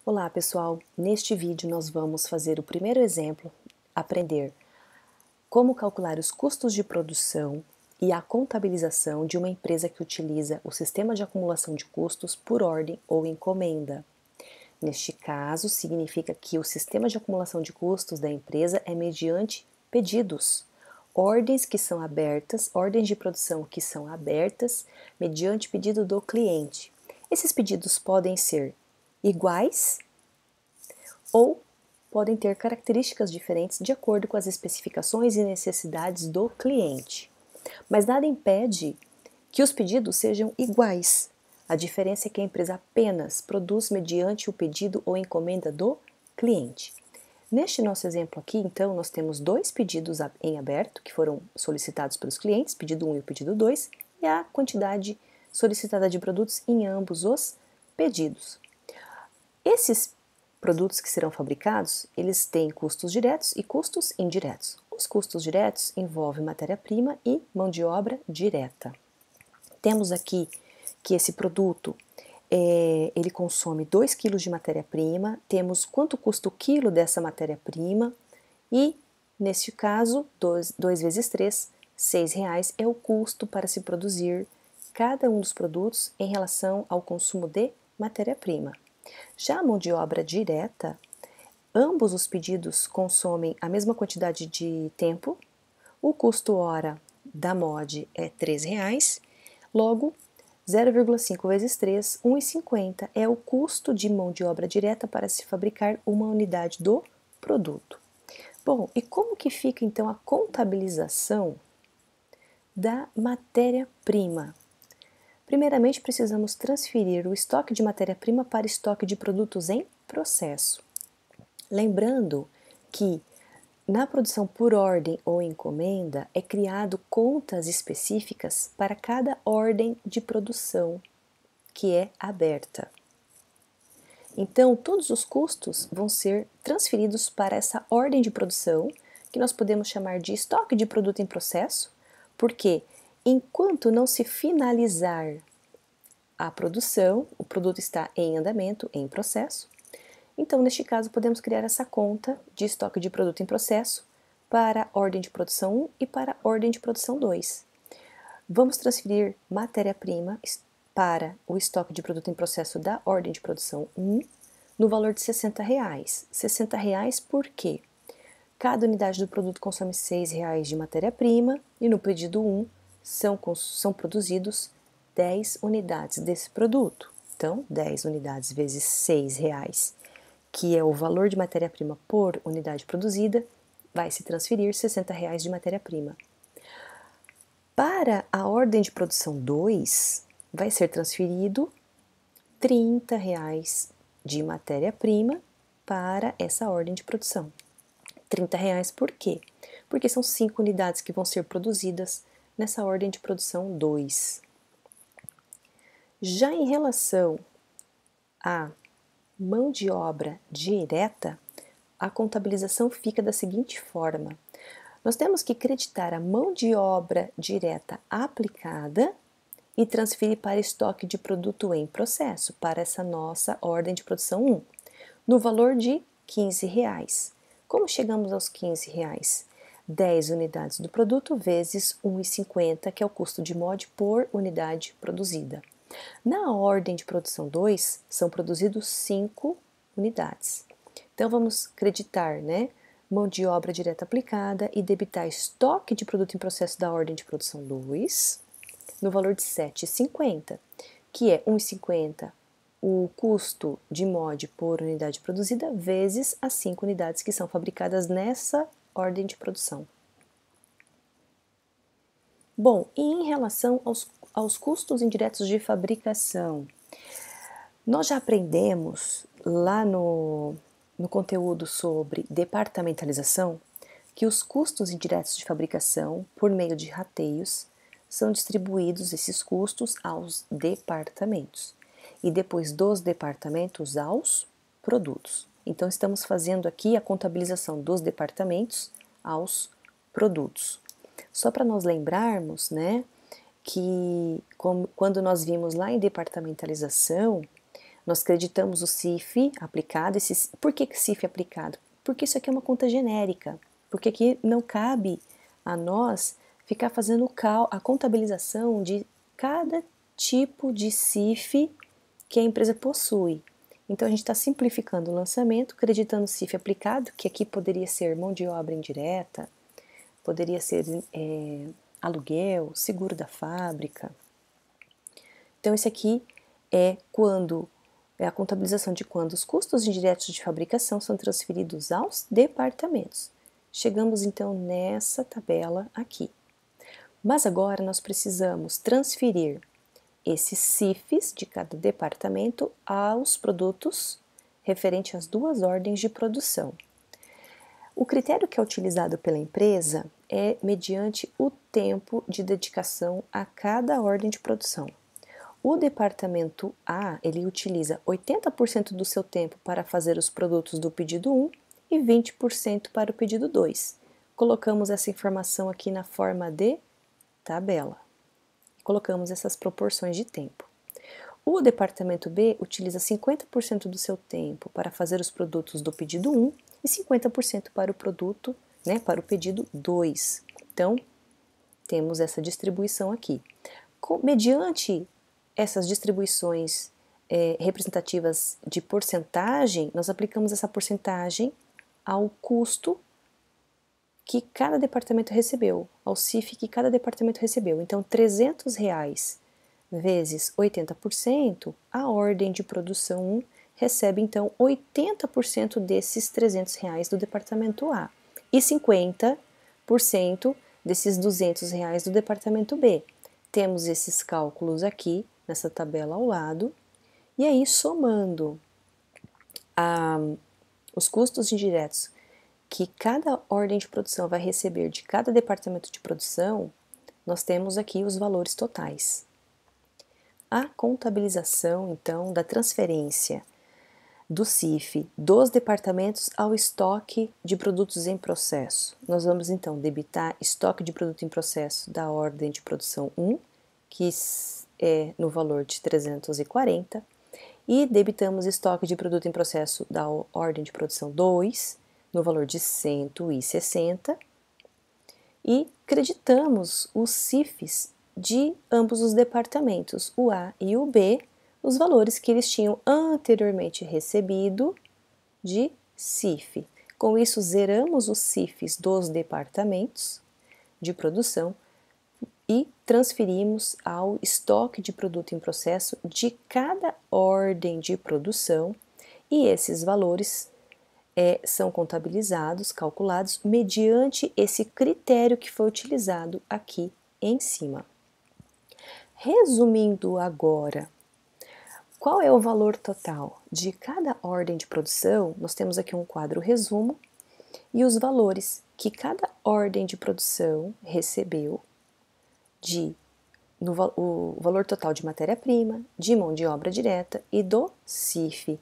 Olá pessoal, neste vídeo nós vamos fazer o primeiro exemplo, aprender como calcular os custos de produção e a contabilização de uma empresa que utiliza o sistema de acumulação de custos por ordem ou encomenda. Neste caso, significa que o sistema de acumulação de custos da empresa é mediante pedidos, ordens que são abertas, ordens de produção que são abertas mediante pedido do cliente. Esses pedidos podem ser iguais ou podem ter características diferentes de acordo com as especificações e necessidades do cliente. Mas nada impede que os pedidos sejam iguais. A diferença é que a empresa apenas produz mediante o pedido ou encomenda do cliente. Neste nosso exemplo aqui, então, nós temos dois pedidos em aberto que foram solicitados pelos clientes, pedido 1 e o pedido 2, e a quantidade solicitada de produtos em ambos os pedidos. Esses produtos que serão fabricados, eles têm custos diretos e custos indiretos. Os custos diretos envolvem matéria-prima e mão de obra direta. Temos aqui que esse produto ele consome 2 kg de matéria-prima, temos quanto custa o quilo dessa matéria-prima e, neste caso, 2 vezes 3, R$6 é o custo para se produzir cada um dos produtos em relação ao consumo de matéria-prima. Já a mão de obra direta, ambos os pedidos consomem a mesma quantidade de tempo, o custo hora da MOD é R$3, logo 0,5 vezes 3, R$1,50 é o custo de mão de obra direta para se fabricar uma unidade do produto. Bom, e como que fica então a contabilização da matéria-prima? Primeiramente, precisamos transferir o estoque de matéria-prima para estoque de produtos em processo. Lembrando que na produção por ordem ou encomenda é criado contas específicas para cada ordem de produção que é aberta. Então, todos os custos vão ser transferidos para essa ordem de produção, que nós podemos chamar de estoque de produto em processo, porque enquanto não se finalizar a produção, o produto está em andamento, em processo. Então, neste caso, podemos criar essa conta de estoque de produto em processo para a ordem de produção 1 e para a ordem de produção 2. Vamos transferir matéria-prima para o estoque de produto em processo da ordem de produção 1 no valor de R$60. R$60 por quê? Cada unidade do produto consome R$6 de matéria-prima e no pedido 1 são produzidos 10 unidades desse produto. Então, 10 unidades vezes R$6, que é o valor de matéria-prima por unidade produzida, vai se transferir R$60 de matéria-prima. Para a ordem de produção 2, vai ser transferido R$30 de matéria-prima para essa ordem de produção. R$30 por quê? Porque são 5 unidades que vão ser produzidas nessa ordem de produção 2. Já em relação à mão de obra direta, a contabilização fica da seguinte forma: nós temos que creditar a mão de obra direta aplicada e transferir para estoque de produto em processo, para essa nossa ordem de produção 1, no valor de R$15. Como chegamos aos R$15? 10 unidades do produto vezes R$1,50, que é o custo de MOD por unidade produzida. Na ordem de produção 2, são produzidos 5 unidades. Então, vamos creditar, mão de obra direta aplicada e debitar estoque de produto em processo da ordem de produção 2, no valor de R$7,50, que é R$1,50 o custo de MOD por unidade produzida, vezes as 5 unidades que são fabricadas nessa ordem de produção. Bom, e em relação aos custos indiretos de fabricação, nós já aprendemos lá no conteúdo sobre departamentalização que os custos indiretos de fabricação, por meio de rateios, são distribuídos esses custos aos departamentos e depois dos departamentos aos produtos. Então, estamos fazendo aqui a contabilização dos departamentos aos produtos. Só para nós lembrarmos, que quando nós vimos lá em departamentalização, Nós creditamos o CIF aplicado. Por que CIF aplicado? Porque isso aqui é uma conta genérica, porque aqui não cabe a nós ficar fazendo a contabilização de cada tipo de CIF que a empresa possui. Então a gente está simplificando o lançamento, creditando o CIF aplicado, que aqui poderia ser mão de obra indireta, poderia ser aluguel, seguro da fábrica. Então esse aqui é a contabilização de quando os custos indiretos de fabricação são transferidos aos departamentos. Chegamos então nessa tabela aqui. Mas agora nós precisamos transferir esses CIFs de cada departamento aos produtos referente às duas ordens de produção. O critério que é utilizado pela empresa é mediante o tempo de dedicação a cada ordem de produção. O departamento A, ele utiliza 80% do seu tempo para fazer os produtos do pedido 1 e 20% para o pedido 2. Colocamos essa informação aqui na forma de tabela. Colocamos essas proporções de tempo. O departamento B utiliza 50% do seu tempo para fazer os produtos do pedido 1 e 50% para o produto, para o pedido 2. Então, temos essa distribuição aqui. Mediante essas distribuições representativas de porcentagem, nós aplicamos essa porcentagem ao custo que cada departamento recebeu, ao CIF que cada departamento recebeu. Então, R$300 vezes 80%, a ordem de produção 1 recebe, então, 80% desses R$300 do departamento A e 50% desses R$200 do departamento B. Temos esses cálculos aqui, nessa tabela ao lado, e aí somando os custos indiretos que cada ordem de produção vai receber de cada departamento de produção, nós temos aqui os valores totais. A contabilização, então, da transferência do CIF dos departamentos ao estoque de produtos em processo. Nós vamos, então, debitar estoque de produto em processo da ordem de produção 1, que é no valor de 340, e debitamos estoque de produto em processo da ordem de produção 2, no valor de 160, e creditamos os CIFs de ambos os departamentos, o A e o B, os valores que eles tinham anteriormente recebido de CIF. Com isso, zeramos os CIFs dos departamentos de produção e transferimos ao estoque de produto em processo de cada ordem de produção, e esses valores são contabilizados, calculados, mediante esse critério que foi utilizado aqui em cima. Resumindo agora, qual é o valor total de cada ordem de produção? Nós temos aqui um quadro resumo e os valores que cada ordem de produção recebeu o valor total de matéria-prima, de mão de obra direta e do CIF.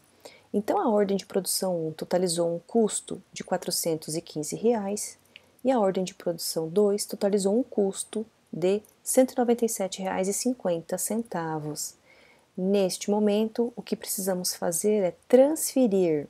Então, a ordem de produção 1 totalizou um custo de R$415 e a ordem de produção 2 totalizou um custo de R$ 197,50. Neste momento, o que precisamos fazer é transferir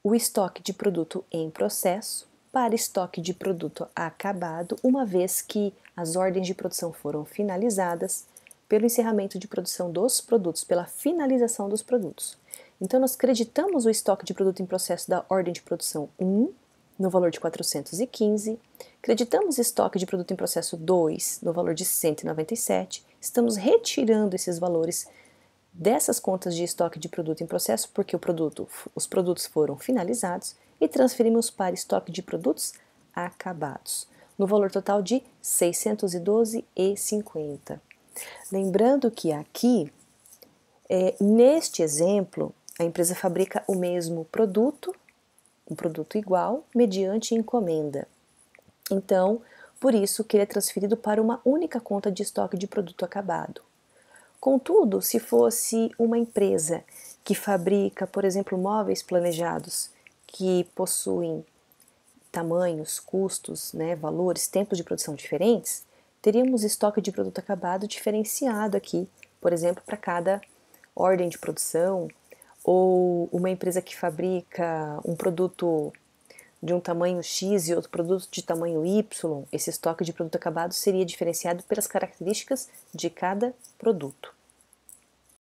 o estoque de produto em processo para estoque de produto acabado, uma vez que as ordens de produção foram finalizadas pelo encerramento de produção dos produtos, pela finalização dos produtos. Então, nós creditamos o estoque de produto em processo da ordem de produção 1, no valor de 415, creditamos estoque de produto em processo 2, no valor de 197, estamos retirando esses valores dessas contas de estoque de produto em processo, porque os produtos foram finalizados, e transferimos para estoque de produtos acabados, no valor total de R$ 612,50. Lembrando que aqui, neste exemplo, a empresa fabrica o mesmo produto, um produto igual, mediante encomenda. Então, por isso que ele é transferido para uma única conta de estoque de produto acabado. Contudo, se fosse uma empresa que fabrica, por exemplo, móveis planejados, que possuem tamanhos, custos, valores, tempos de produção diferentes, teríamos estoque de produto acabado diferenciado aqui, por exemplo, para cada ordem de produção, ou uma empresa que fabrica um produto de um tamanho X e outro produto de tamanho Y, esse estoque de produto acabado seria diferenciado pelas características de cada produto.